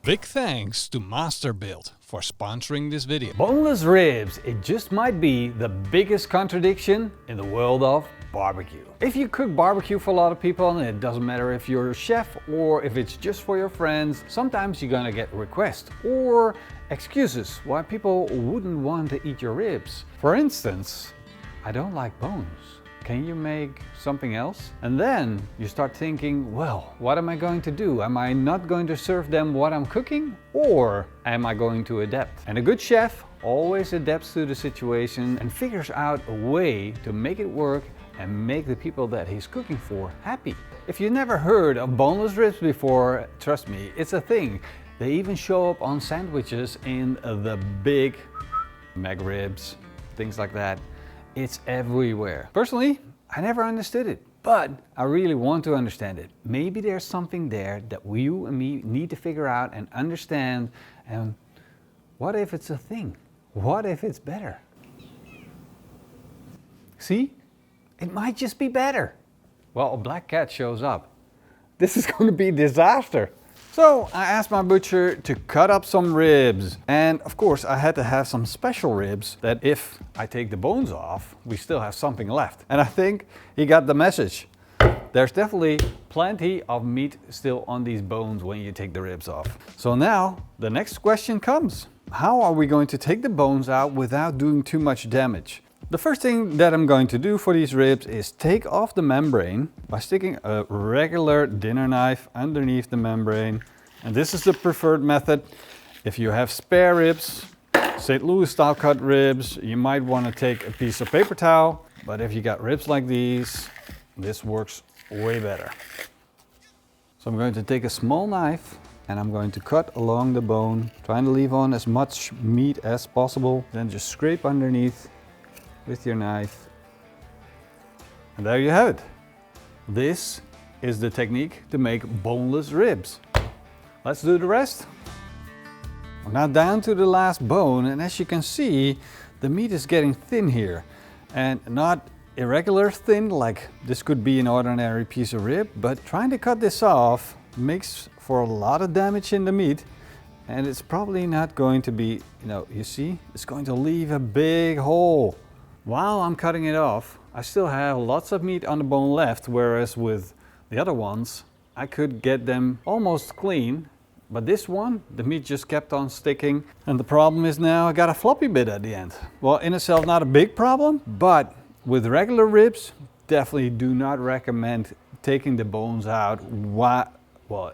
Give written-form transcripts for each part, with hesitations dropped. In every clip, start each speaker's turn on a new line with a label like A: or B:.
A: Big thanks to Masterbuilt for sponsoring this video.
B: Boneless ribs, it just might be the biggest contradiction in the world of barbecue. If you cook barbecue for a lot of people, and it doesn't matter if you're a chef or if it's just for your friends, sometimes you're gonna get requests or excuses why people wouldn't want to eat your ribs. For instance, I don't like bones. Can you make something else? And then you start thinking, well, what am I going to do? Am I not going to serve them what I'm cooking? Or am I going to adapt? And a good chef always adapts to the situation and figures out a way to make it work and make the people that he's cooking for happy. If you never heard of boneless ribs before, trust me, it's a thing. They even show up on sandwiches in the big McRibs, things like that. It's everywhere. Personally, I never understood it, but I really want to understand it. Maybe there's something there that you and me need to figure out and understand. And what if it's a thing? What if it's better? See? It might just be better. Well, a black cat shows up. This is going to be a disaster. So I asked my butcher to cut up some ribs. And of course I had to have some special ribs that if I take the bones off, we still have something left. And I think he got the message. There's definitely plenty of meat still on these bones when you take the ribs off. So now the next question comes. How are we going to take the bones out without doing too much damage? The first thing that I'm going to do for these ribs is take off the membrane by sticking a regular dinner knife underneath the membrane. And this is the preferred method. If you have spare ribs, St. Louis style cut ribs, you might want to take a piece of paper towel. But if you got ribs like these, this works way better. So I'm going to take a small knife and I'm going to cut along the bone, trying to leave on as much meat as possible. Then just scrape underneath with your knife. And there you have it. This is the technique to make boneless ribs. Let's do the rest. We're now down to the last bone, and as you can see, the meat is getting thin here. And not irregular thin, like this could be an ordinary piece of rib, but trying to cut this off makes for a lot of damage in the meat. And it's probably not going to be, you see, it's going to leave a big hole. While I'm cutting it off, I still have lots of meat on the bone left, whereas with the other ones, I could get them almost clean. But this one, the meat just kept on sticking. And the problem is now I got a floppy bit at the end. Well, in itself, not a big problem, but with regular ribs, definitely do not recommend taking the bones out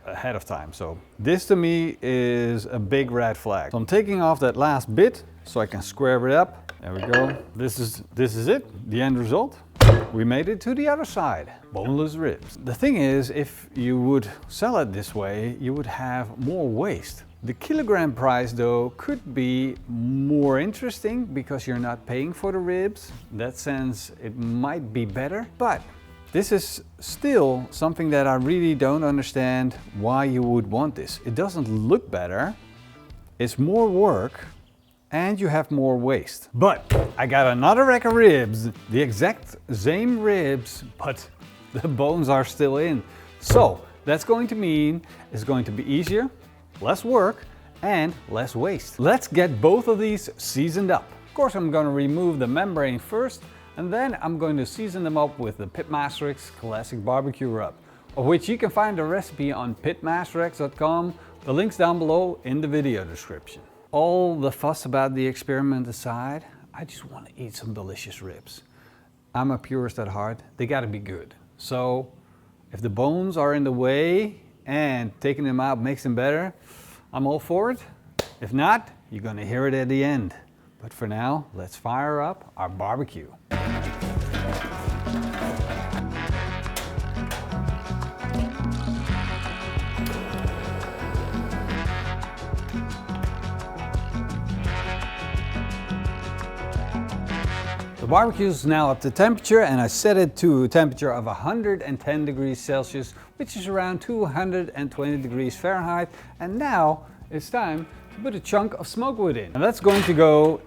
B: ahead of time. So this to me is a big red flag. So I'm taking off that last bit so I can square it up. There we go. This is it, the end result. We made it to the other side, boneless ribs. The thing is, if you would sell it this way, you would have more waste. The kilogram price though could be more interesting because you're not paying for the ribs. In that sense, it might be better, but this is still something that I really don't understand why you would want this. It doesn't look better, it's more work, and you have more waste. But I got another rack of ribs, the exact same ribs, but the bones are still in. So that's going to mean it's going to be easier, less work, and less waste. Let's get both of these seasoned up. Of course, I'm going to remove the membrane first, and then I'm going to season them up with the PitmasterX Classic Barbecue Rub, of which you can find the recipe on PitmasterX.com. The link's down below in the video description. All the fuss about the experiment aside, I just want to eat some delicious ribs. I'm a purist at heart, they gotta be good. So if the bones are in the way and taking them out makes them better, I'm all for it. If not, you're gonna hear it at the end. But for now, let's fire up our barbecue. The barbecue is now up to temperature, and I set it to a temperature of 110 degrees Celsius, which is around 220 degrees Fahrenheit. And now it's time to put a chunk of smoke wood in. And that's going to go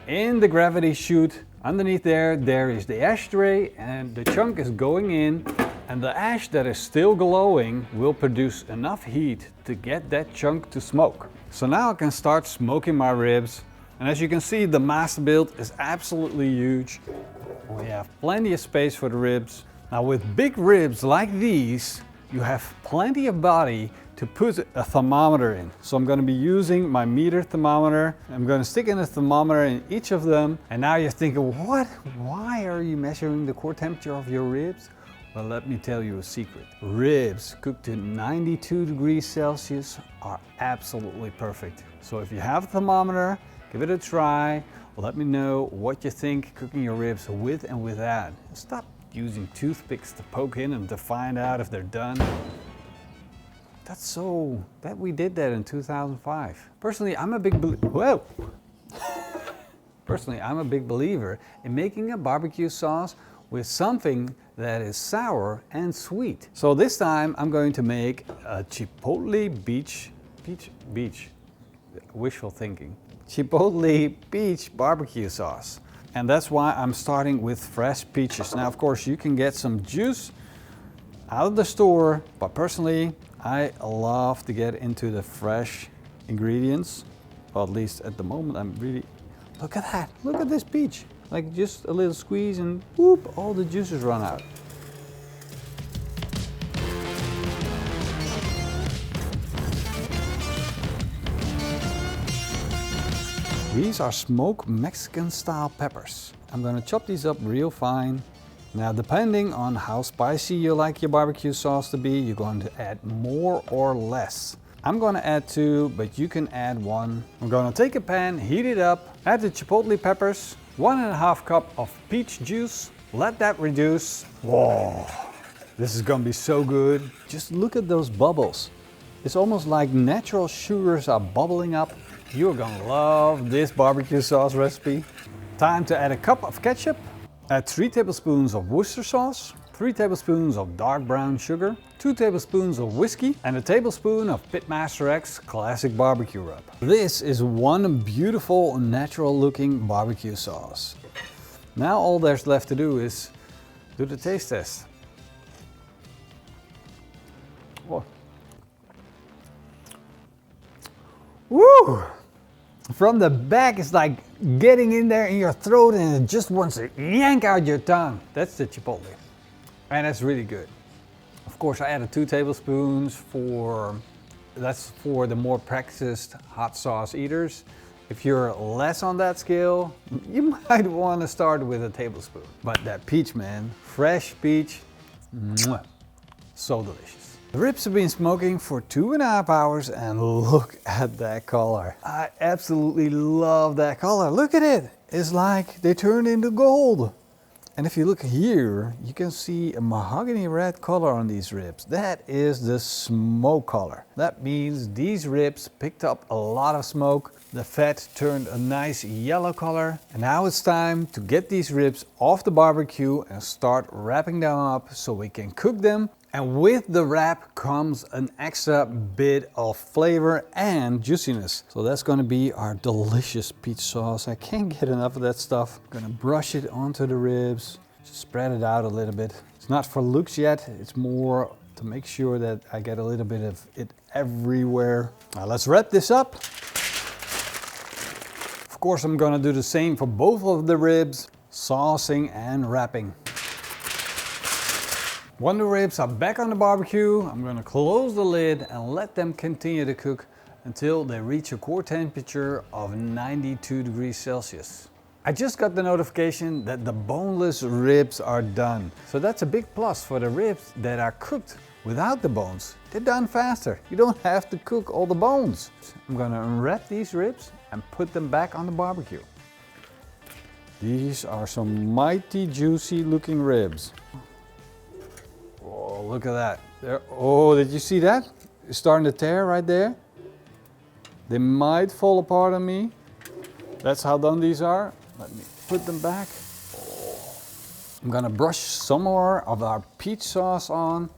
B: in the gravity chute. Underneath there is the ashtray, and the chunk is going in And the ash that is still glowing will produce enough heat to get that chunk to smoke. So now I can start smoking my ribs. And as you can see, the master build is absolutely huge. We have plenty of space for the ribs. Now with big ribs like these, you have plenty of body to put a thermometer in. So I'm going to be using my meter thermometer. I'm going to stick in a thermometer in each of them. And now you're thinking, what? Why are you measuring the core temperature of your ribs? Well, let me tell you a secret. Ribs cooked to 92 degrees Celsius are absolutely perfect. So if you have a thermometer, give it a try. Let me know what you think cooking your ribs with and without. Stop using toothpicks to poke in them to find out if they're done. We did that in 2005. Personally, I'm a big believer in making a barbecue sauce with something that is sour and sweet. So this time I'm going to make a Chipotle beach, wishful thinking. Chipotle peach barbecue sauce. And that's why I'm starting with fresh peaches. Now, of course, you can get some juice out of the store, but personally, I love to get into the fresh ingredients. Well, at least at the moment, I'm really, look at that. Look at this peach. Like just a little squeeze and whoop, all the juices run out. These are smoked Mexican style peppers. I'm gonna chop these up real fine. Now, depending on how spicy you like your barbecue sauce to be, you're going to add more or less. I'm gonna add 2, but you can add 1. I'm gonna take a pan, heat it up, add the chipotle peppers, 1.5 cup of peach juice, let that reduce. Whoa, this is gonna be so good. Just look at those bubbles. It's almost like natural sugars are bubbling up. You're gonna love this barbecue sauce recipe. Time to add a cup of ketchup. Add 3 tablespoons of Worcester sauce, 3 tablespoons of dark brown sugar, 2 tablespoons of whiskey, and a tablespoon of PitmasterX classic barbecue rub. This is one beautiful, natural looking barbecue sauce. Now all there's left to do is do the taste test. Whoa. Woo! From the back, it's like getting in there in your throat and it just wants to yank out your tongue. That's the Chipotle. And that's really good. Of course, I added 2 tablespoons that's for the more practiced hot sauce eaters. If you're less on that scale, you might want to start with a tablespoon. But that peach, man, fresh peach, mwah, so delicious. The ribs have been smoking for 2.5 hours and look at that color. I absolutely love that color. Look at it. It's like they turned into gold. And if you look here, you can see a mahogany red color on these ribs. That is the smoke color. That means these ribs picked up a lot of smoke. The fat turned a nice yellow color. And now it's time to get these ribs off the barbecue and start wrapping them up so we can cook them. And with the wrap comes an extra bit of flavor and juiciness. So that's gonna be our delicious peach sauce. I can't get enough of that stuff. I'm gonna brush it onto the ribs, just spread it out a little bit. It's not for looks yet, it's more to make sure that I get a little bit of it everywhere. Now let's wrap this up. Of course, I'm gonna do the same for both of the ribs, saucing and wrapping. When the ribs are back on the barbecue, I'm gonna close the lid and let them continue to cook until they reach a core temperature of 92 degrees Celsius. I just got the notification that the boneless ribs are done. So that's a big plus for the ribs that are cooked without the bones. They're done faster. You don't have to cook all the bones. I'm gonna unwrap these ribs and put them back on the barbecue. These are some mighty juicy looking ribs. Oh, look at that. There. Oh, did you see that? It's starting to tear right there. They might fall apart on me. That's how done these are. Let me put them back. Oh. I'm gonna brush some more of our peach sauce on.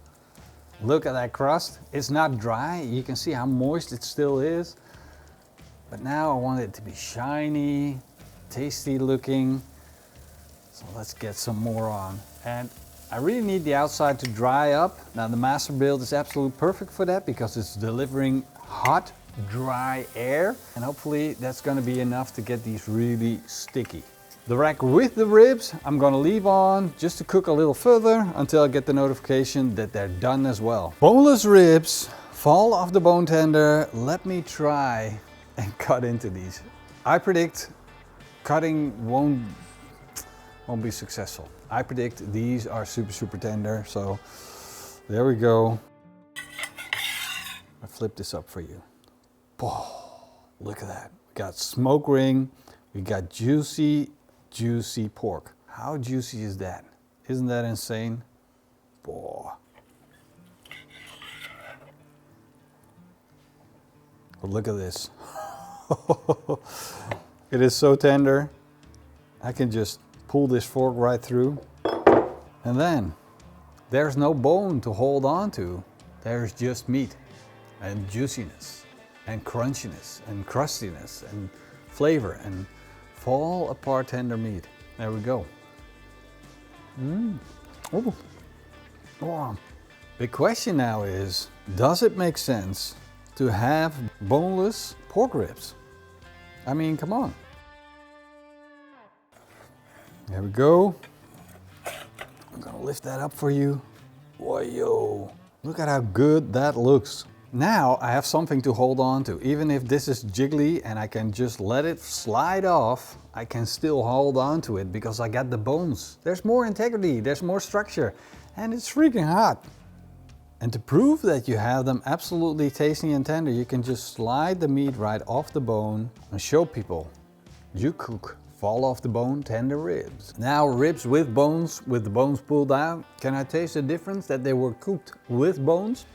B: Look at that crust. It's not dry. You can see how moist it still is. But now I want it to be shiny, tasty looking. So let's get some more on. And I really need the outside to dry up. Now the Masterbuilt is absolutely perfect for that because it's delivering hot, dry air. And hopefully that's gonna be enough to get these really sticky. The rack with the ribs, I'm gonna leave on just to cook a little further until I get the notification that they're done as well. Boneless ribs fall off the bone tender. Let me try and cut into these. I predict cutting won't be successful. I predict these are super tender. So there we go. I flip this up for you. Oh, look at that. We got smoke ring. We got juicy pork. How juicy is that? Isn't that insane? Boy. But look at this. It is so tender. I can just pull this fork right through. And then there's no bone to hold on to. There's just meat and juiciness and crunchiness and crustiness and flavor and fall apart tender meat. There we go. Oh. Oh. The question now is, does it make sense to have boneless pork ribs? I mean, come on. There we go. I'm gonna lift that up for you. Boy, yo, look at how good that looks. Now I have something to hold on to. Even if this is jiggly and I can just let it slide off, I can still hold on to it because I got the bones. There's more integrity, there's more structure, and it's freaking hot. And to prove that you have them absolutely tasty and tender, you can just slide the meat right off the bone and show people you cook fall off the bone tender ribs. Now ribs with the bones pulled out. Can I taste the difference that they were cooked with bones?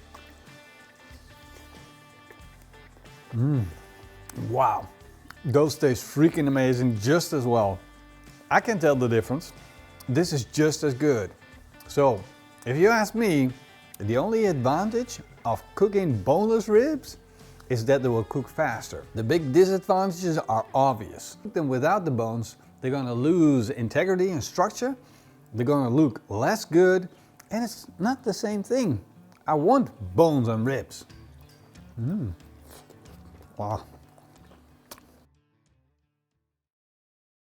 B: Wow, those taste freaking amazing just as well. I can tell the difference. This is just as good. So if you ask me, the only advantage of cooking boneless ribs is that they will cook faster. The big disadvantages are obvious. Cook them without the bones, they're gonna lose integrity and structure. They're gonna look less good, and it's not the same thing. I want bones and ribs. Wow.